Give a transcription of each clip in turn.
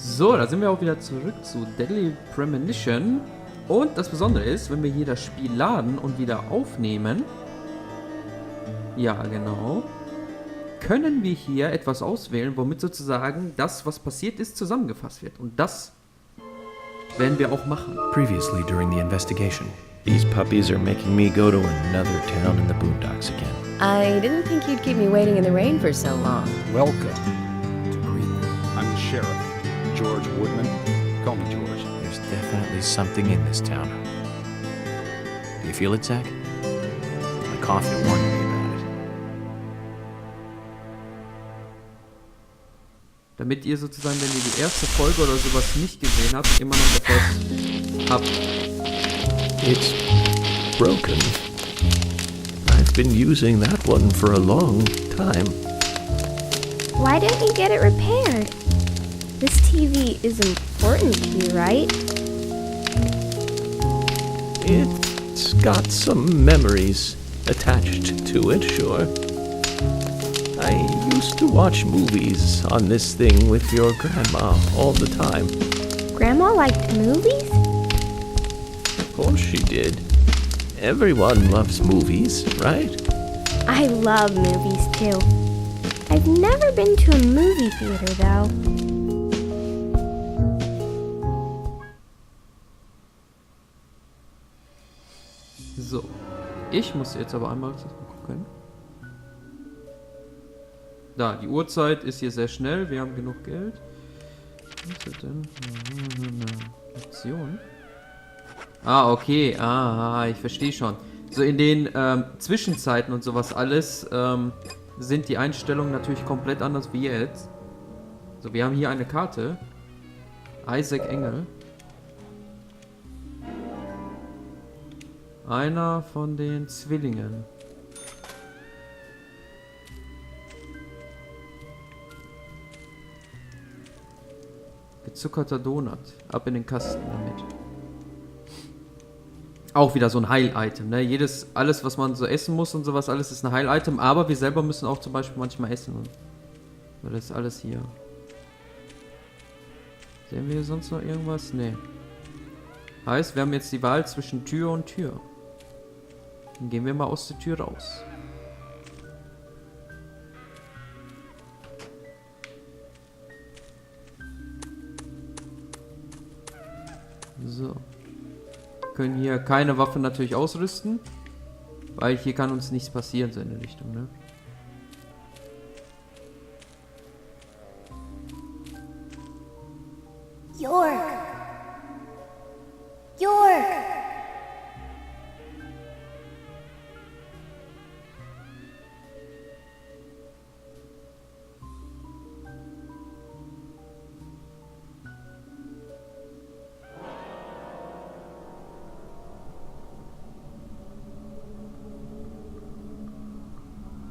So, da sind wir auch wieder zurück zu Deadly Premenition. Und das Besondere ist, wenn wir hier das Spiel laden und wieder aufnehmen, ja genau, können wir hier etwas auswählen, womit sozusagen das, was passiert ist, zusammengefasst wird. Und das werden wir auch machen. Previously during the investigation, these puppies are making me go to another town in the boondocks again. I didn't think you'd keep me waiting in the rain for so long. Welcome to Greenville. I'm the sheriff, George Woodman. Call me George. There's definitely something in this town. Do you feel it, Zach? My coffee warned me about it. Damit ihr sozusagen, wenn ihr die erste Folge oder sowas nicht gesehen habt, immer noch etwas habt. It's broken. I've been using that one for a long time. Why don't you get it repaired? This TV is important to you, right? It's got some memories attached to it, sure. I used to watch movies on this thing with your grandma all the time. Grandma liked movies? Of course she did. Everyone loves movies, right? I love movies too. I've never been to a movie theater though. So, ich muss jetzt aber einmal gucken. Da, die Uhrzeit ist hier sehr schnell, wir haben genug Geld. Was ist denn? Option. Ah, okay, ich verstehe schon. So in den Zwischenzeiten und sowas alles sind die Einstellungen natürlich komplett anders wie jetzt. So, wir haben hier eine Karte. Isaac Engel. Einer von den Zwillingen. Gezuckerter Donut. Ab in den Kasten damit. Auch wieder so ein Heil-Item, ne? Alles, was man so essen muss und sowas, alles ist ein Heil-Item, aber wir selber müssen auch zum Beispiel manchmal essen. Und das ist alles hier. Sehen wir hier sonst noch irgendwas? Nee. Heißt, wir haben jetzt die Wahl zwischen Tür und Tür. Dann gehen wir mal aus der Tür raus. So. Wir können hier keine Waffe natürlich ausrüsten, weil hier kann uns nichts passieren, so in der Richtung, ne? York! York!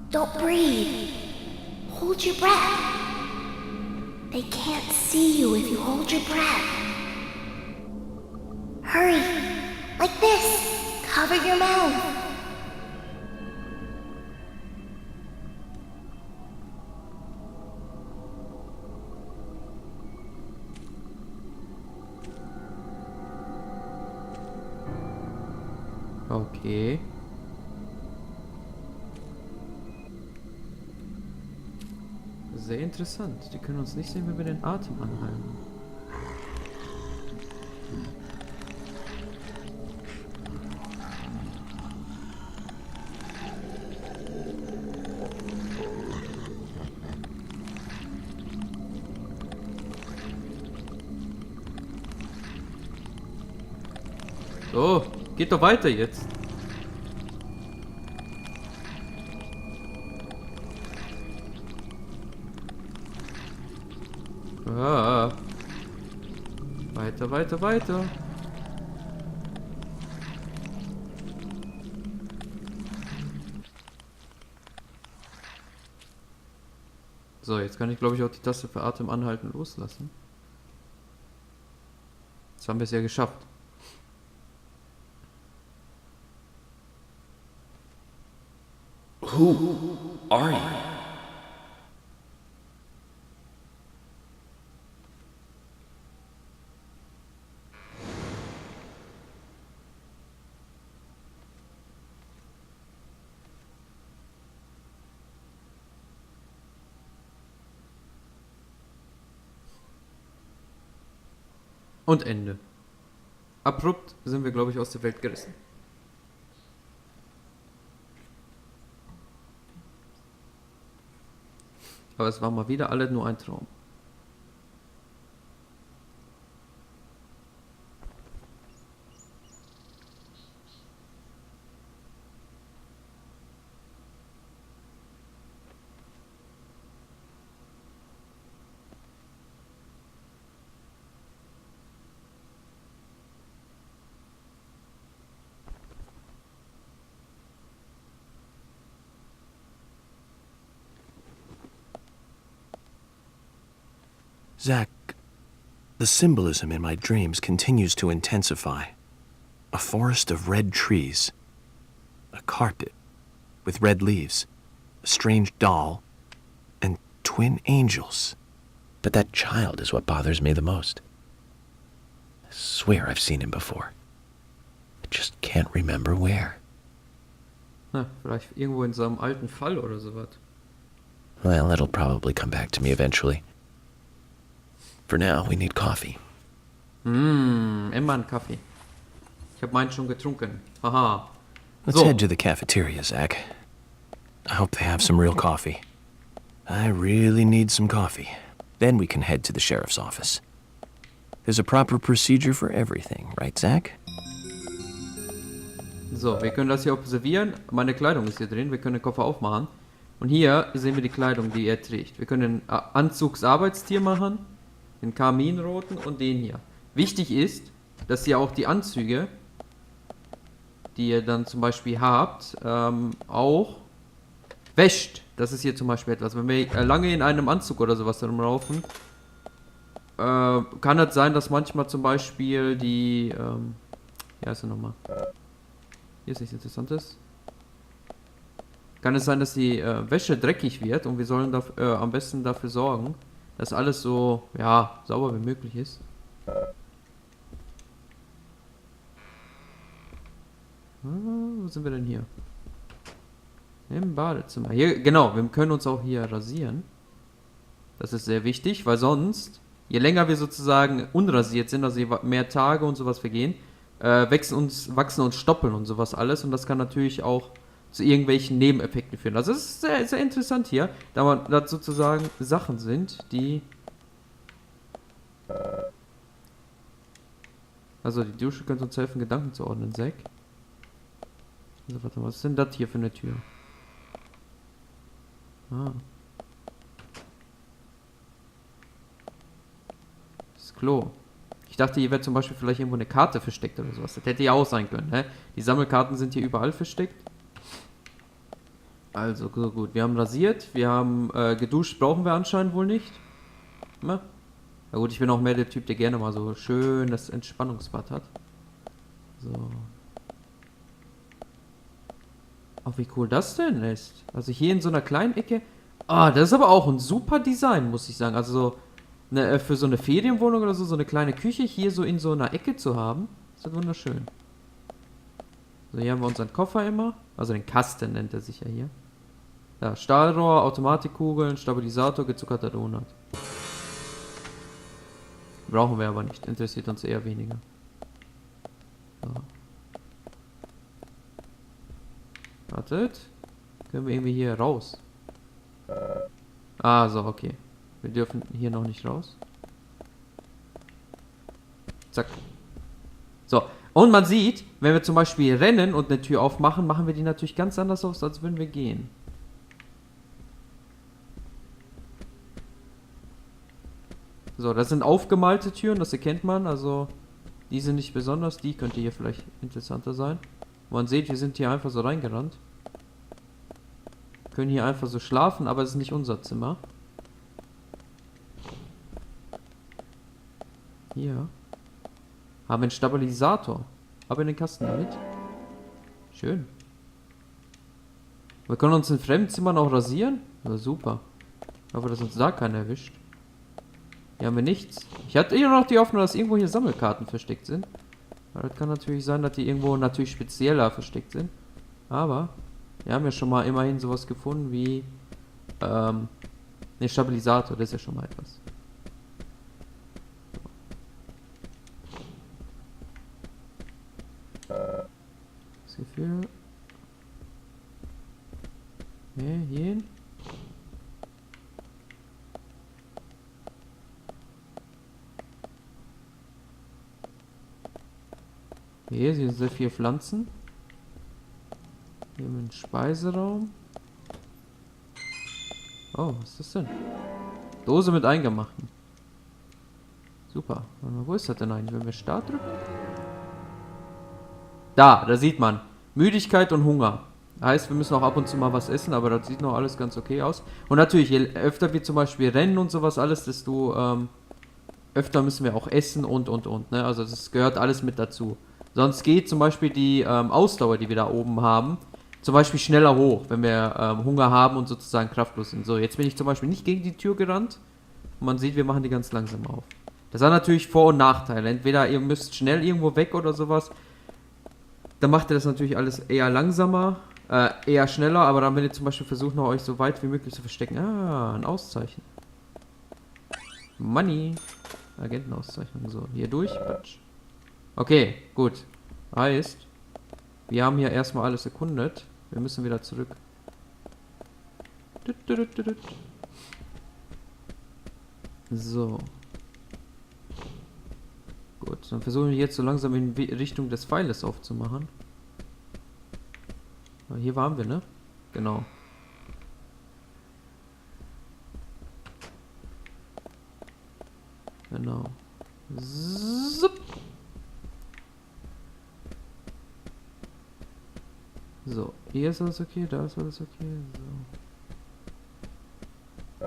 Don't breathe. Hold your breath. They can't see you if you hold your breath. Hurry. Like this. Cover your mouth. Okay. Sehr interessant. Die können uns nicht sehen, wenn wir den Atem anhalten. So, geht doch weiter jetzt. Ah. Weiter, weiter, weiter. So, jetzt kann ich glaube ich auch die Taste für Atem anhalten loslassen. Jetzt haben wir es ja geschafft. Who are you? Und Ende. Abrupt sind wir, glaube ich, aus der Welt gerissen. Aber es war mal wieder alle nur ein Traum. Zach, the symbolism in my dreams continues to intensify. A forest of red trees, a carpet with red leaves, a strange doll, and twin angels. But that child is what bothers me the most. I swear I've seen him before. I just can't remember where. Na, vielleicht irgendwo in so einem alten Fall oder sowas. Well, it'll probably come back to me eventually. For now, we need coffee. Immer ein Kaffee. Ich habe meinen schon getrunken. Haha. Let's head to the cafeteria, Zach. I hope they have some real coffee. I really need some coffee. Then we can head to the sheriff's office. There's a proper procedure for everything, right, Zach? So, wir können das hier observieren. Meine Kleidung ist hier drin. Wir können den Koffer aufmachen. Und hier sehen wir die Kleidung, die er trägt. Wir können den Anzugsarbeitstier machen, den Karminroten und den hier. Wichtig ist, dass ihr auch die Anzüge, die ihr dann zum Beispiel habt, auch wäscht. Das ist hier zum Beispiel etwas. Wenn wir lange in einem Anzug oder sowas rumlaufen, kann es sein, dass manchmal zum Beispiel die, wie heißt sie nochmal? Hier ist nichts Interessantes. Kann es sein, dass die Wäsche dreckig wird und wir sollen am besten dafür sorgen, dass alles so, ja, sauber wie möglich ist. Wo sind wir denn hier? Im Badezimmer. Hier, genau, wir können uns auch hier rasieren. Das ist sehr wichtig, weil sonst, je länger wir sozusagen unrasiert sind, also je mehr Tage und sowas vergehen, wachsen uns Stoppeln und sowas alles und das kann natürlich auch zu irgendwelchen Nebeneffekten führen. Also das ist sehr, sehr interessant hier, da das sozusagen Sachen sind, die... Also die Dusche könnte uns helfen, Gedanken zu ordnen, Zack. Also warte mal, was ist denn das hier für eine Tür? Ah. Das Klo. Ich dachte, hier wäre zum Beispiel vielleicht irgendwo eine Karte versteckt oder sowas. Das hätte ja auch sein können, ne? Die Sammelkarten sind hier überall versteckt. Also, so gut. Wir haben rasiert, wir haben geduscht, brauchen wir anscheinend wohl nicht. Na? Na gut, ich bin auch mehr der Typ, der gerne mal so schön das Entspannungsbad hat. So. Oh, wie cool das denn ist. Also hier in so einer kleinen Ecke. Ah, das ist aber auch ein super Design, muss ich sagen. Also so für so eine Ferienwohnung oder so, so eine kleine Küche hier so in so einer Ecke zu haben, ist halt wunderschön. So, hier haben wir unseren Koffer immer. Also den Kasten nennt er sich ja hier. Ja, Stahlrohr, Automatikkugeln, Stabilisator, gezuckerter Donut. Brauchen wir aber nicht. Interessiert uns eher weniger. So. Wartet. Können wir irgendwie hier raus? Ah, so, okay. Wir dürfen hier noch nicht raus. Zack. So. Und man sieht, wenn wir zum Beispiel rennen und eine Tür aufmachen, machen wir die natürlich ganz anders aus, als würden wir gehen. So, das sind aufgemalte Türen, das erkennt man. Also, die sind nicht besonders. Die könnte hier vielleicht interessanter sein. Man sieht, wir sind hier einfach so reingerannt. Können hier einfach so schlafen, aber es ist nicht unser Zimmer. Hier. Haben wir einen Stabilisator. Haben wir den Kasten damit? Schön. Wir können uns in Fremdzimmern auch rasieren. Ja, super. Ich hoffe, dass uns da keiner erwischt. Hier haben wir nichts. Ich hatte immer noch die Hoffnung, dass irgendwo hier Sammelkarten versteckt sind. Aber das kann natürlich sein, dass die irgendwo natürlich spezieller versteckt sind. Aber wir haben ja schon mal immerhin sowas gefunden wie ne, Stabilisator. Das ist ja schon mal etwas. Gefühl. Okay, hier hin. Hier sind sehr viele Pflanzen. Hier haben wir einen Speiseraum. Oh, was ist das denn? Dose mit Eingemachten. Super. Warte mal, wo ist das denn eigentlich, wenn wir Start drücken? Da sieht man. Müdigkeit und Hunger. Heißt, wir müssen auch ab und zu mal was essen, aber das sieht noch alles ganz okay aus. Und natürlich, je öfter wir zum Beispiel rennen und sowas alles, desto öfter müssen wir auch essen und. Ne? Also das gehört alles mit dazu. Sonst geht zum Beispiel die Ausdauer, die wir da oben haben, zum Beispiel schneller hoch, wenn wir Hunger haben und sozusagen kraftlos sind. So, jetzt bin ich zum Beispiel nicht gegen die Tür gerannt. Und man sieht, wir machen die ganz langsam auf. Das hat natürlich Vor- und Nachteile. Entweder ihr müsst schnell irgendwo weg oder sowas. Dann macht ihr das natürlich alles eher langsamer, eher schneller. Aber dann, wenn ihr zum Beispiel versucht, noch euch so weit wie möglich zu verstecken. Ah, ein Auszeichen. Money. Agentenauszeichnung. So, hier durch. Patsch. Okay, gut. Heißt, wir haben hier erstmal alles erkundet. Wir müssen wieder zurück. So. Gut, dann versuchen wir jetzt so langsam in Richtung des Pfeiles aufzumachen. Hier waren wir, ne? Genau. Genau. Zup. So, hier ist alles okay, da ist alles okay. So.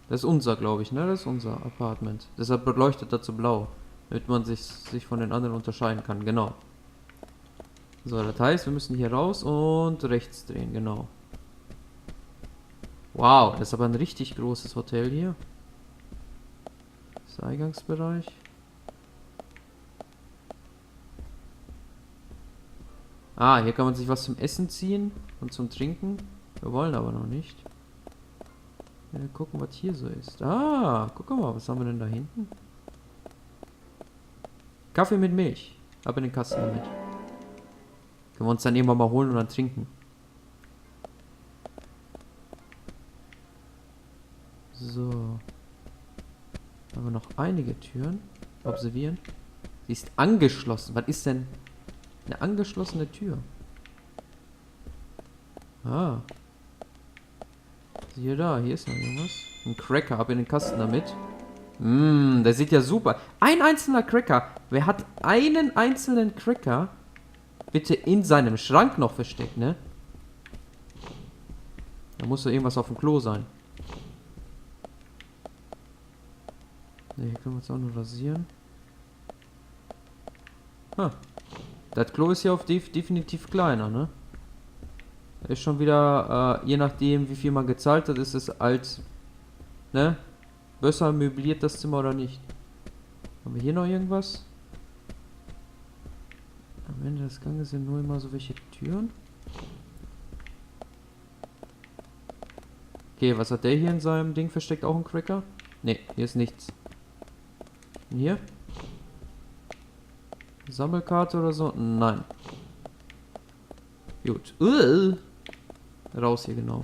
Das ist unser, glaube ich, ne? Das ist unser Apartment. Deshalb leuchtet das so blau. Damit man sich von den anderen unterscheiden kann, genau. So, das heißt, wir müssen hier raus und rechts drehen, genau. Wow, das ist aber ein richtig großes Hotel hier. Das ist der Eingangsbereich. Ah, hier kann man sich was zum Essen ziehen und zum Trinken. Wir wollen aber noch nicht. Ja, gucken, was hier so ist. Ah, guck mal, was haben wir denn da hinten? Kaffee mit Milch. Ab in den Kasten damit. Können wir uns dann irgendwann mal holen und dann trinken. So. Haben wir noch einige Türen. Observieren. Sie ist angeschlossen. Was ist denn eine angeschlossene Tür? Ah. Siehe da, hier ist noch irgendwas. Ein Cracker, ab in den Kasten damit. Der sieht ja super. Ein einzelner Cracker. Wer hat einen einzelnen Cracker bitte in seinem Schrank noch versteckt, ne? Da muss doch irgendwas auf dem Klo sein. Ne, hier können wir uns auch nur rasieren. Das Klo ist ja auf definitiv kleiner, ne? Ist schon wieder, je nachdem wie viel man gezahlt hat, ist es als, ne? Besser möbliert das Zimmer oder nicht. Haben wir hier noch irgendwas? Am Ende des Ganges sind nur immer so welche Türen. Okay, was hat der hier in seinem Ding versteckt? Auch ein Cracker? Ne, hier ist nichts. Und hier? Sammelkarte oder so? Nein. Gut. Raus hier, genau.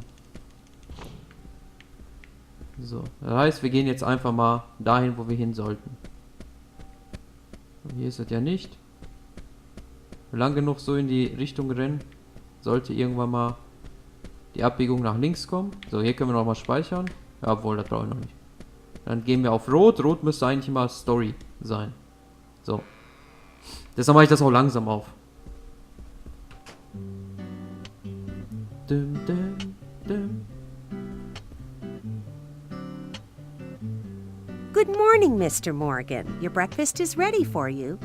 So, das heißt, wir gehen jetzt einfach mal dahin, wo wir hin sollten. Und hier ist es ja nicht. Lang genug so in die Richtung rennen, sollte irgendwann mal die Abbiegung nach links kommen. So, hier können wir noch mal speichern. Ja, obwohl, das brauche ich noch nicht. Dann gehen wir auf Rot. Rot müsste eigentlich immer Story sein. So. Deshalb mache ich das auch langsam auf. Dum, dum, dum. Good morning, Mr. Morgan. Your breakfast is ready for you.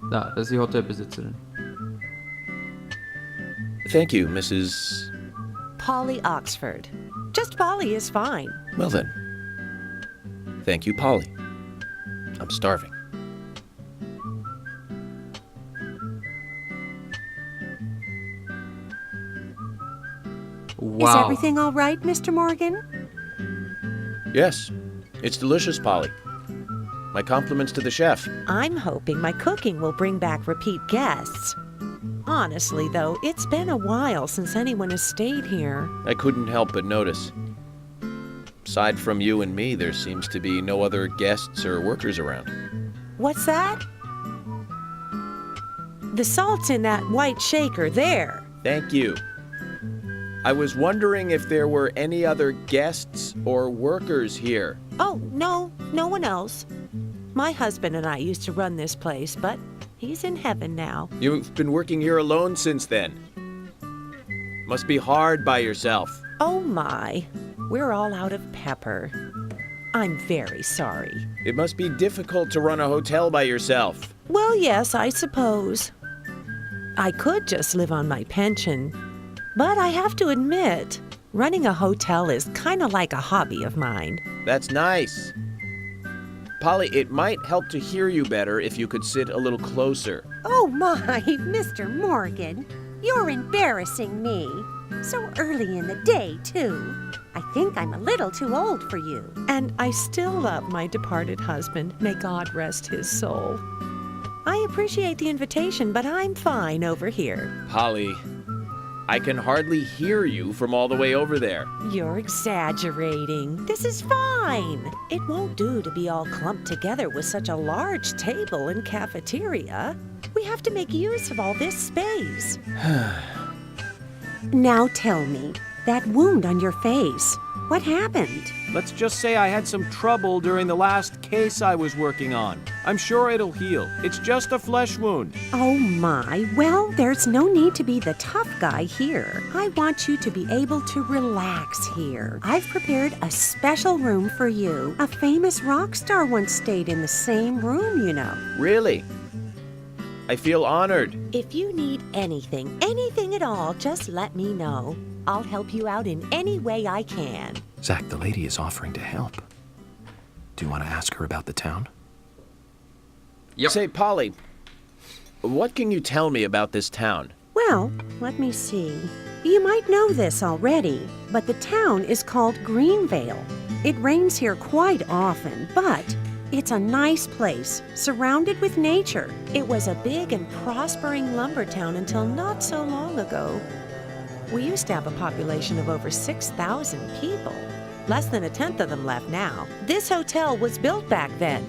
Da, das ist die Hotelbesitzerin. Thank you, Mrs. Polly Oxford. Just Polly is fine. Well then. Thank you, Polly. I'm starving. Is Wow. everything all right, Mr. Morgan? Yes. It's delicious, Polly. My compliments to the chef. I'm hoping my cooking will bring back repeat guests. Honestly, though, it's been a while since anyone has stayed here. I couldn't help but notice. Aside from you and me, there seems to be no other guests or workers around. What's that? The salt's in that white shaker there. Thank you. I was wondering if there were any other guests or workers here. Oh, no one else. My husband and I used to run this place, but he's in heaven now. You've been working here alone since then. Must be hard by yourself. Oh my, we're all out of pepper. I'm very sorry. It must be difficult to run a hotel by yourself. Well, yes, I suppose. I could just live on my pension, but I have to admit, running a hotel is kind of like a hobby of mine. That's nice. Polly, it might help to hear you better if you could sit a little closer. Oh my, Mr. Morgan, you're embarrassing me. So early in the day, too. I think I'm a little too old for you. And I still love my departed husband. May God rest his soul. I appreciate the invitation, but I'm fine over here. Polly, I can hardly hear you from all the way over there. You're exaggerating. This is fine. It won't do to be all clumped together with such a large table and cafeteria. We have to make use of all this space. Now tell me, that wound on your face, what happened? Let's just say I had some trouble during the last case I was working on. I'm sure it'll heal. It's just a flesh wound. Oh my, well, there's no need to be the tough guy here. I want you to be able to relax here. I've prepared a special room for you. A famous rock star once stayed in the same room, you know. Really? I feel honored. If you need anything at all, just let me know. I'll help you out in any way I can. Zach, the lady is offering to help. Do you want to ask her about the town? Yep. Say, Polly, what can you tell me about this town? Well, let me see. You might know this already, but the town is called Greenvale. It rains here quite often, but it's a nice place, surrounded with nature. It was a big and prospering lumber town until not so long ago. We used to have a population of over 6,000 people. Less than a tenth of them left now. This hotel was built back then.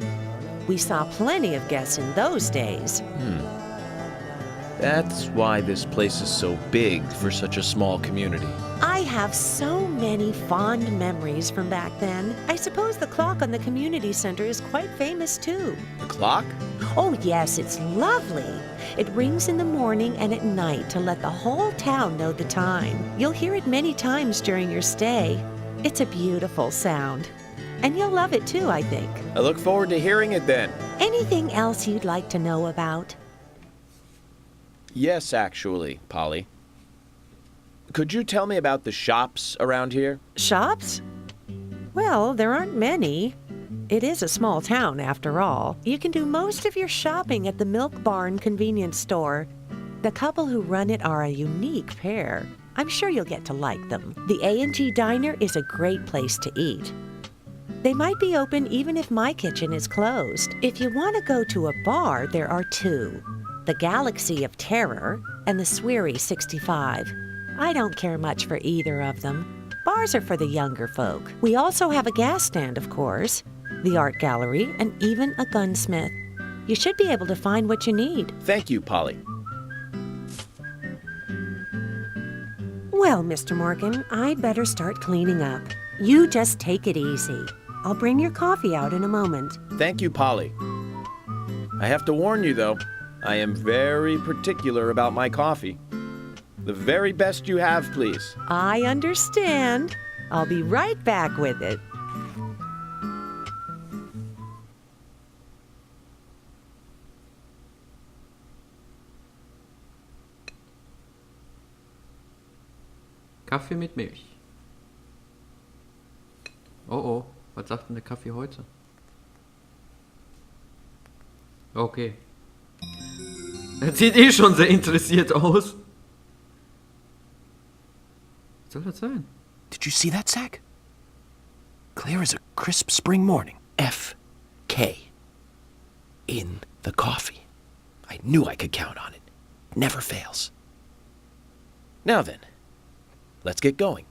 We saw plenty of guests in those days. That's why this place is so big for such a small community. I have so many fond memories from back then. I suppose the clock on the community center is quite famous too. The clock? Oh yes, it's lovely. It rings in the morning and at night to let the whole town know the time. You'll hear it many times during your stay. It's a beautiful sound. And you'll love it too, I think. I look forward to hearing it then. Anything else you'd like to know about? Yes, actually, Polly. Could you tell me about the shops around here? Shops? Well, there aren't many. It is a small town, after all. You can do most of your shopping at the Milk Barn convenience store. The couple who run it are a unique pair. I'm sure you'll get to like them. The A&G Diner is a great place to eat. They might be open even if my kitchen is closed. If you want to go to a bar, there are two. The Galaxy of Terror and the Sweary 65. I don't care much for either of them. Bars are for the younger folk. We also have a gas stand, of course, the art gallery, and even a gunsmith. You should be able to find what you need. Thank you, Polly. Well, Mr. Morgan, I'd better start cleaning up. You just take it easy. I'll bring your coffee out in a moment. Thank you, Polly. I have to warn you, though, I am very particular about my coffee. The very best you have, please. I understand. I'll be right back with it. Kaffee mit Milch. Oh oh, was sagt denn der Kaffee heute? Okay. Er sieht eh schon sehr interessiert aus. Was soll das sein? Did you see that, Zach? Clear as a crisp spring morning. F.K. in the coffee. I knew I could count on it. Never fails. Now then, let's get going.